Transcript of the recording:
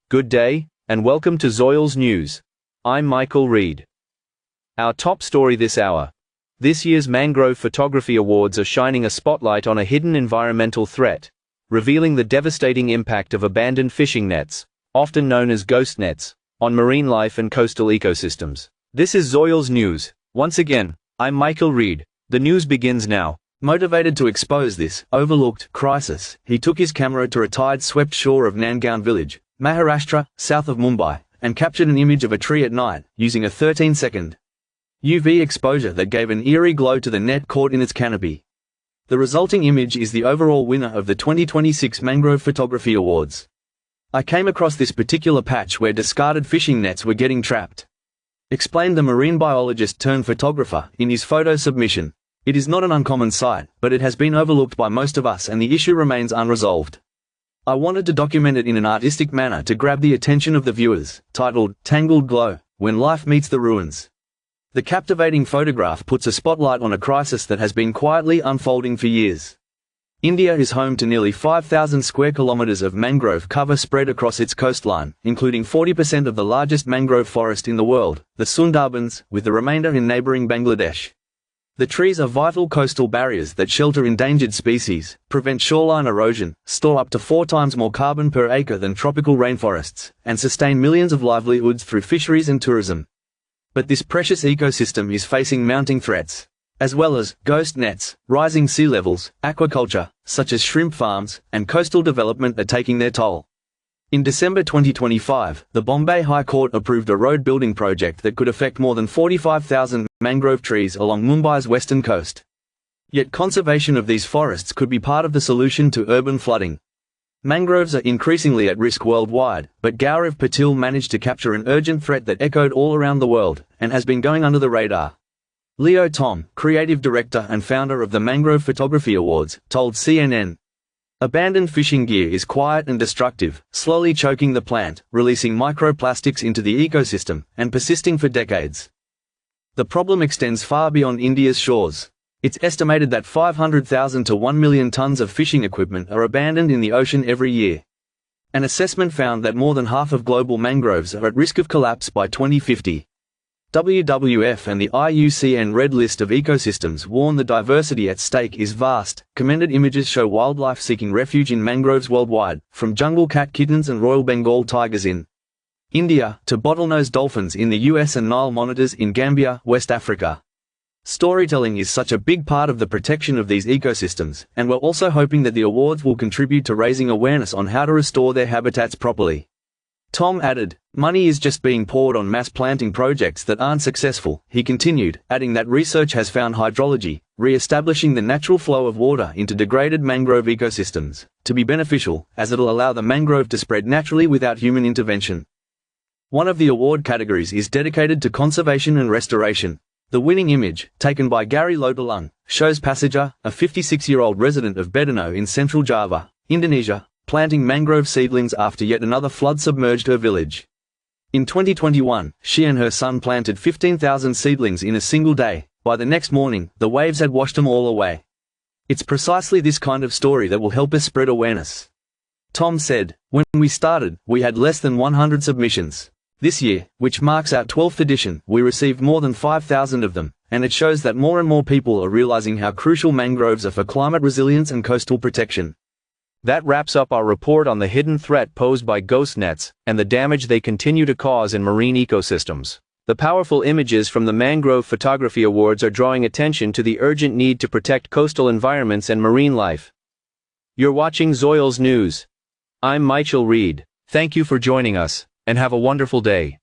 Good day, and welcome to Zoyols News. I'm Michael Reed. Our top story this hour. This year's Mangrove Photography Awards are shining a spotlight on a hidden environmental threat, revealing the devastating impact of abandoned fishing nets, often known as ghost nets, on marine life and coastal ecosystems. This is Zoyols News. Once again, I'm Michael Reed. The news begins now. Motivated to expose this overlooked crisis, he took his camera to a tide-swept shore of Nangaon village, Maharashtra, south of Mumbai, and captured an image of a tree at night, using a 13-second UV exposure that gave an eerie glow to the net caught in its canopy. The resulting image is the overall winner of the 2026 Mangrove Photography Awards. I came across this particular patch where discarded fishing nets were getting trapped, explained the marine biologist turned photographer in his photo submission. It is not an uncommon sight, but it has been overlooked by most of us and the issue remains unresolved. I wanted to document it in an artistic manner to grab the attention of the viewers, titled, Tangled Glow, When Life Meets the Ruins. The captivating photograph puts a spotlight on a crisis that has been quietly unfolding for years. India is home to nearly 5,000 square kilometers of mangrove cover spread across its coastline, including 40% of the largest mangrove forest in the world, the Sundarbans, with the remainder in neighboring Bangladesh. The trees are vital coastal barriers that shelter endangered species, prevent shoreline erosion, store up to 4 times more carbon per acre than tropical rainforests, and sustain millions of livelihoods through fisheries and tourism. But this precious ecosystem is facing mounting threats, as well as ghost nets, rising sea levels, aquaculture, such as shrimp farms, and coastal development are taking their toll. In December 2025, the Bombay High Court approved a road building project that could affect more than 45,000 mangrove trees along Mumbai's western coast. Yet conservation of these forests could be part of the solution to urban flooding. Mangroves are increasingly at risk worldwide, but Gaurav Patil managed to capture an urgent threat that echoed all around the world, and has been going under the radar. Leo Tom, creative director and founder of the Mangrove Photography Awards, told CNN, "Abandoned fishing gear is quiet and destructive, slowly choking the plant, releasing microplastics into the ecosystem, and persisting for decades." The problem extends far beyond India's shores. It's estimated that 500,000 to 1 million tons of fishing equipment are abandoned in the ocean every year. An assessment found that more than half of global mangroves are at risk of collapse by 2050. WWF and the IUCN Red List of Ecosystems warn the diversity at stake is vast. Commended images show wildlife seeking refuge in mangroves worldwide, from jungle cat kittens and Royal Bengal tigers in India to bottlenose dolphins in the US and Nile monitors in Gambia, West Africa. Storytelling is such a big part of the protection of these ecosystems, and we're also hoping that the awards will contribute to raising awareness on how to restore their habitats properly. Tom added, "Money is just being poured on mass planting projects that aren't successful," he continued, adding that research has found hydrology, re-establishing the natural flow of water into degraded mangrove ecosystems, to be beneficial, as it'll allow the mangrove to spread naturally without human intervention. One of the award categories is dedicated to conservation and restoration. The winning image, taken by Gary Lodelung, shows Passenger, a 56-year-old resident of Bedano in central Java, Indonesia, planting mangrove seedlings after yet another flood submerged her village. In 2021, she and her son planted 15,000 seedlings in a single day. By the next morning, the waves had washed them all away. It's precisely this kind of story that will help us spread awareness. Tom said, "When we started, we had less than 100 submissions. This year, which marks our 12th edition, we received more than 5,000 of them, and it shows that more and more people are realizing how crucial mangroves are for climate resilience and coastal protection." That wraps up our report on the hidden threat posed by ghost nets, and the damage they continue to cause in marine ecosystems. The powerful images from the Mangrove Photography Awards are drawing attention to the urgent need to protect coastal environments and marine life. You're watching Zoyols News. I'm Michael Reed. Thank you for joining us, and have a wonderful day.